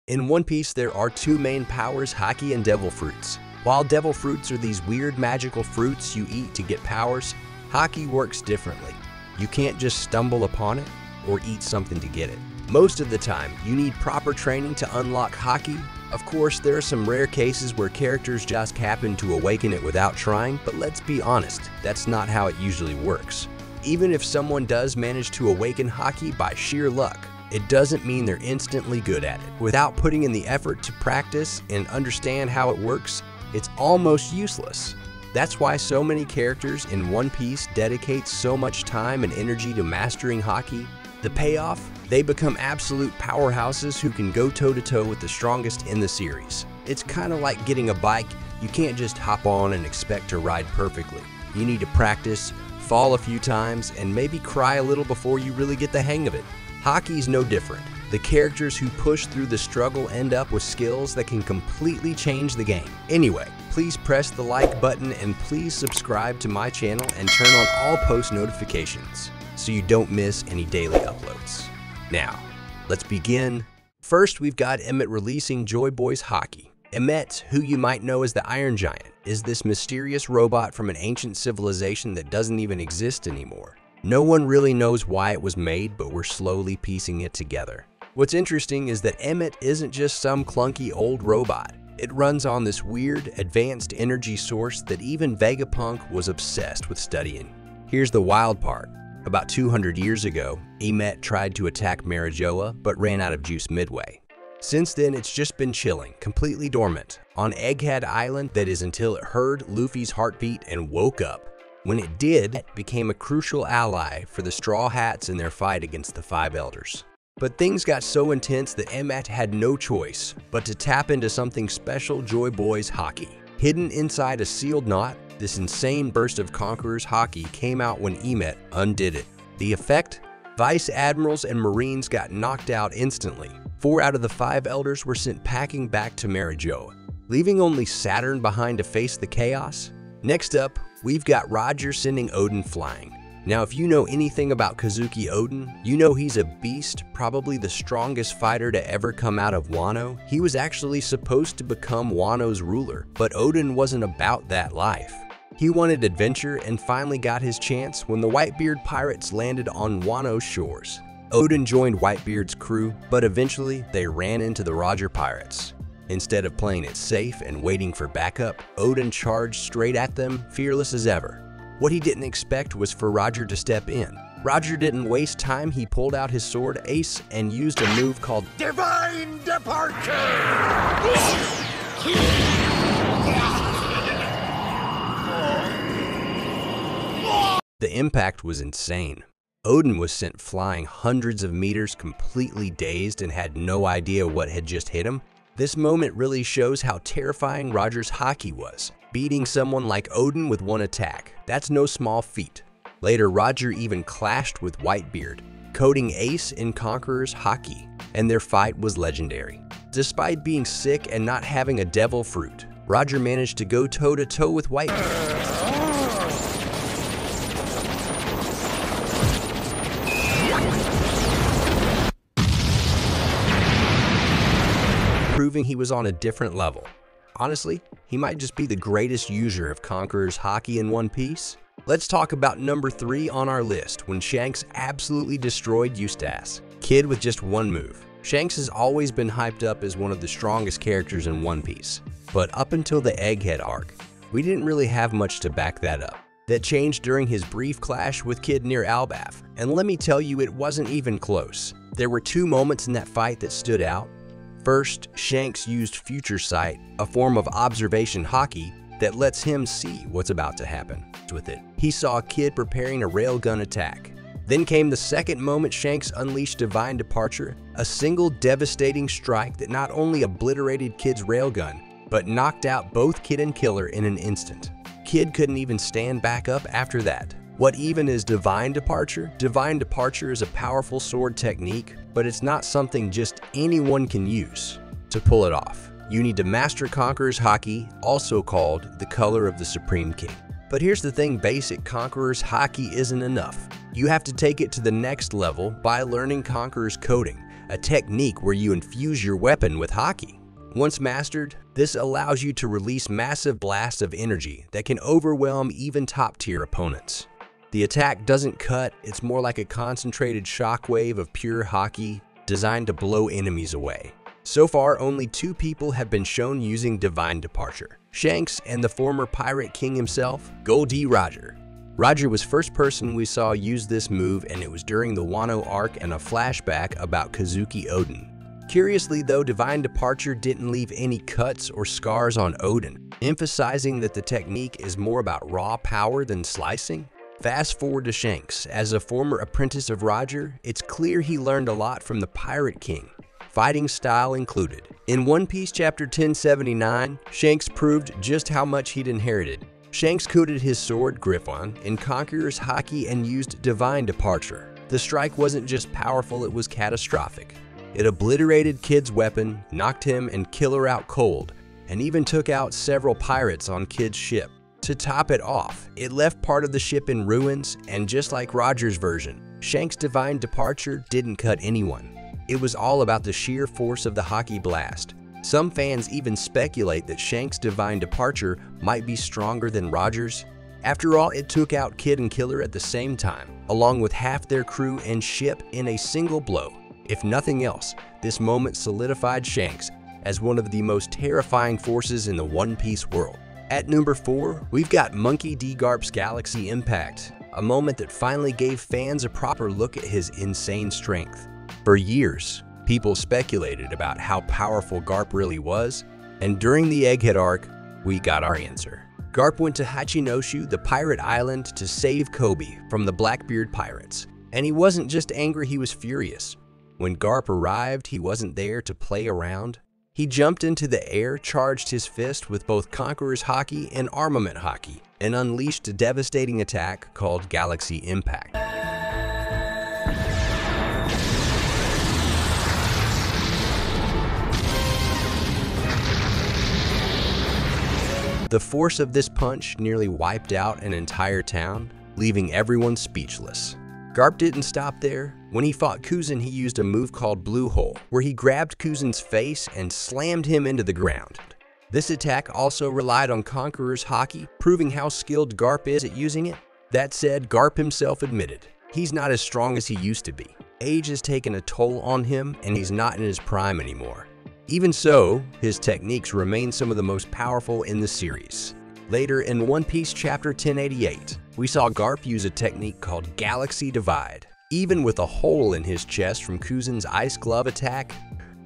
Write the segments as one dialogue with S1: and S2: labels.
S1: In One Piece, there are two main powers, HakI and Devil Fruits. While Devil Fruits are these weird magical fruits you eat to get powers, HakI works differently. You can't just stumble upon it or eat something to get it. Most of the time, you need proper training to unlock HakI. Of course, there are some rare cases where characters just happen to awaken it without trying, but let's be honest, that's not how it usually works. Even if someone does manage to awaken HakI by sheer luck, it doesn't mean they're instantly good at it. Without putting in the effort to practice and understand how it works, it's almost useless. That's why so many characters in One Piece dedicate so much time and energy to mastering HakI. The payoff? They become absolute powerhouses who can go toe-to-toe with the strongest in the series. It's kind of like getting a bike. You can't just hop on and expect to ride perfectly. You need to practice, fall a few times, and maybe cry a little before you really get the hang of it. HakI's no different. The characters who push through the struggle end up with skills that can completely change the game. Anyway, please press the like button and please subscribe to my channel and turn on all post notifications so you don't miss any daily uploads. Now, let's begin. First, we've got Emmett releasing Joy Boy's HakI. Emmett, who you might know as the Iron Giant, is this mysterious robot from an ancient civilization that doesn't even exist anymore. No one really knows why it was made, but we're slowly piecing it together. What's interesting is that Emmett isn't just some clunky old robot. It runs on this weird, advanced energy source that even Vegapunk was obsessed with studying. Here's the wild part. About 200 years ago, Emmett tried to attack Marijoa, but ran out of juice midway. Since then, it's just been chilling, completely dormant, on Egghead Island, that is until it heard Luffy's heartbeat and woke up. When it did, it became a crucial ally for the Straw Hats in their fight against the Five Elders. But things got so intense that Emmett had no choice but to tap into something special, Joy Boy's HakI. Hidden inside a sealed knot, this insane burst of Conqueror's HakI came out when Emmett undid it. The effect? Vice Admirals and Marines got knocked out instantly. 4 out of the 5 Elders were sent packing back to Marijoa, leaving only Saturn behind to face the chaos. Next up, we've got Roger sending Oden flying. Now, if you know anything about Kazuki Oden, you know he's a beast, probably the strongest fighter to ever come out of Wano. He was actually supposed to become Wano's ruler, but Oden wasn't about that life. He wanted adventure and finally got his chance when the Whitebeard pirates landed on Wano's shores. Oden joined Whitebeard's crew, but eventually they ran into the Roger pirates. Instead of playing it safe and waiting for backup, Oden charged straight at them, fearless as ever. What he didn't expect was for Roger to step in. Roger didn't waste time, he pulled out his sword Ace and used a move called Divine Departure! The impact was insane. Oden was sent flying hundreds of meters, completely dazed and had no idea what had just hit him. This moment really shows how terrifying Roger's HakI was. Beating someone like Oden with one attack, that's no small feat. Later, Roger even clashed with Whitebeard, coding Ace in Conqueror's HakI, and their fight was legendary. Despite being sick and not having a devil fruit, Roger managed to go toe-to-toe with Whitebeard, proving he was on a different level. Honestly, he might just be the greatest user of Conqueror's HakI in One Piece. Let's talk about number 3 on our list, when Shanks absolutely destroyed Eustace. Kid with just one move. Shanks has always been hyped up as one of the strongest characters in One Piece, but up until the Egghead arc, we didn't really have much to back that up. That changed during his brief clash with Kid near Albath, and let me tell you, it wasn't even close. There were 2 moments in that fight that stood out. First, Shanks used Future Sight, a form of observation HakI that lets him see what's about to happen. With it, he saw Kid preparing a railgun attack. Then came the second moment Shanks unleashed Divine Departure, a single devastating strike that not only obliterated Kid's railgun, but knocked out both Kid and Killer in an instant. Kid couldn't even stand back up after that. What even is Divine Departure? Divine Departure is a powerful sword technique, but it's not something just anyone can use. To pull it off, you need to master Conqueror's HakI, also called the color of the Supreme King. But here's the thing, basic Conqueror's HakI isn't enough. You have to take it to the next level by learning Conqueror's coding, a technique where you infuse your weapon with HakI. Once mastered, this allows you to release massive blasts of energy that can overwhelm even top-tier opponents. The attack doesn't cut, it's more like a concentrated shockwave of pure HakI designed to blow enemies away. So far, only 2 people have been shown using Divine Departure: Shanks and the former Pirate King himself, Gol D. Roger. Roger was first person we saw use this move, and it was during the Wano arc and a flashback about Kazuki Oden. Curiously though, Divine Departure didn't leave any cuts or scars on Oden, emphasizing that the technique is more about raw power than slicing. Fast forward to Shanks. As a former apprentice of Roger, it's clear he learned a lot from the Pirate King, fighting style included. In One Piece chapter 1079, Shanks proved just how much he'd inherited. Shanks coated his sword, Griffon, in Conqueror's HakI and used Divine Departure. The strike wasn't just powerful, it was catastrophic. It obliterated Kid's weapon, knocked him and Killer out cold, and even took out several pirates on Kid's ship. To top it off, it left part of the ship in ruins, and just like Roger's version, Shanks' Divine Departure didn't cut anyone. It was all about the sheer force of the HakI blast. Some fans even speculate that Shanks' Divine Departure might be stronger than Roger's. After all, it took out Kid and Killer at the same time, along with half their crew and ship in a single blow. If nothing else, this moment solidified Shanks as one of the most terrifying forces in the One Piece world. At number 4, we've got Monkey D. Garp's Galaxy Impact, a moment that finally gave fans a proper look at his insane strength. For years, people speculated about how powerful Garp really was, and during the Egghead arc, we got our answer. Garp went to Hachinoshu, the pirate island, to save Kobe from the Blackbeard pirates. And he wasn't just angry, he was furious. When Garp arrived, he wasn't there to play around. He jumped into the air, charged his fist with both Conqueror's HakI and Armament HakI, and unleashed a devastating attack called Galaxy Impact. The force of this punch nearly wiped out an entire town, leaving everyone speechless. Garp didn't stop there. When he fought Kuzan, he used a move called Blue Hole, where he grabbed Kuzan's face and slammed him into the ground. This attack also relied on Conqueror's HakI, proving how skilled Garp is at using it. That said, Garp himself admitted, he's not as strong as he used to be. Age has taken a toll on him, and he's not in his prime anymore. Even so, his techniques remain some of the most powerful in the series. Later in One Piece chapter 1088, we saw Garp use a technique called Galaxy Divide. Even with a hole in his chest from Kuzan's Ice Glove attack,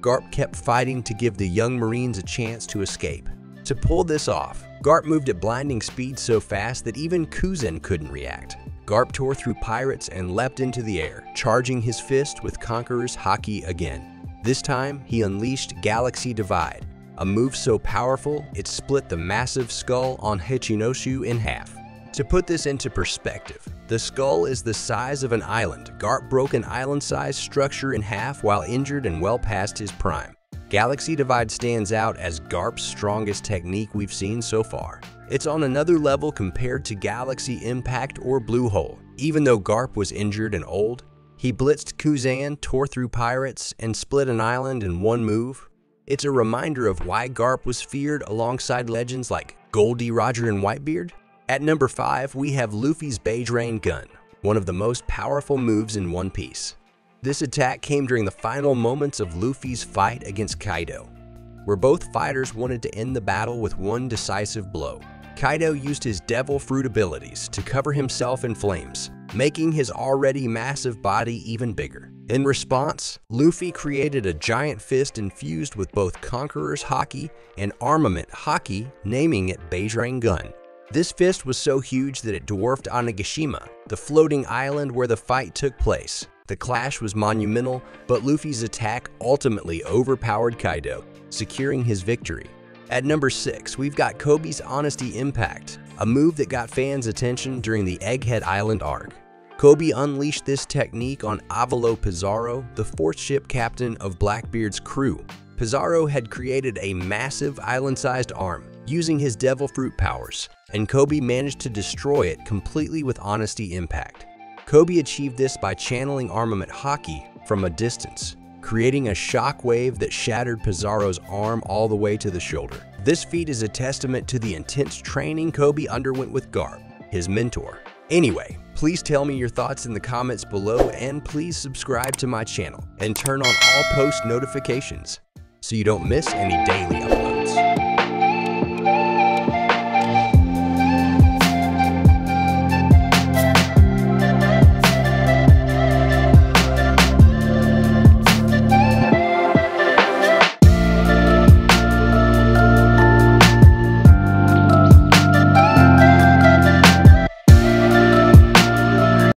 S1: Garp kept fighting to give the young Marines a chance to escape. To pull this off, Garp moved at blinding speed so fast that even Kuzan couldn't react. Garp tore through pirates and leapt into the air, charging his fist with Conqueror's HakI again. This time, he unleashed Galaxy Divide, a move so powerful it split the massive skull on Hachinoshu in half. To put this into perspective, the skull is the size of an island. Garp broke an island-sized structure in half while injured and well past his prime. Galaxy Divide stands out as Garp's strongest technique we've seen so far. It's on another level compared to Galaxy Impact or Blue Hole. Even though Garp was injured and old, he blitzed Kuzan, tore through pirates, and split an island in one move. It's a reminder of why Garp was feared alongside legends like Gol D. Roger and Whitebeard. At number 5, we have Luffy's Beige Rain Gun, one of the most powerful moves in One Piece. This attack came during the final moments of Luffy's fight against Kaido, where both fighters wanted to end the battle with one decisive blow. Kaido used his Devil Fruit abilities to cover himself in flames, making his already massive body even bigger. In response, Luffy created a giant fist infused with both Conqueror's HakI and Armament HakI, naming it Beige Rain Gun. This fist was so huge that it dwarfed Onigashima, the floating island where the fight took place. The clash was monumental, but Luffy's attack ultimately overpowered Kaido, securing his victory. At number 6, we've got Kobe's Honesty Impact, a move that got fans' attention during the Egghead Island arc. Kobe unleashed this technique on Avalo Pizarro, the 4th ship captain of Blackbeard's crew. Pizarro had created a massive island-sized arm using his Devil Fruit powers, and Kobe managed to destroy it completely with Honesty Impact. Kobe achieved this by channeling Armament HakI from a distance. creating a shockwave that shattered Pizarro's arm all the way to the shoulder. This feat is a testament to the intense training Kobe underwent with Garb, his mentor. Anyway, please tell me your thoughts in the comments below, and please subscribe to my channel and turn on all post notifications so you don't miss any daily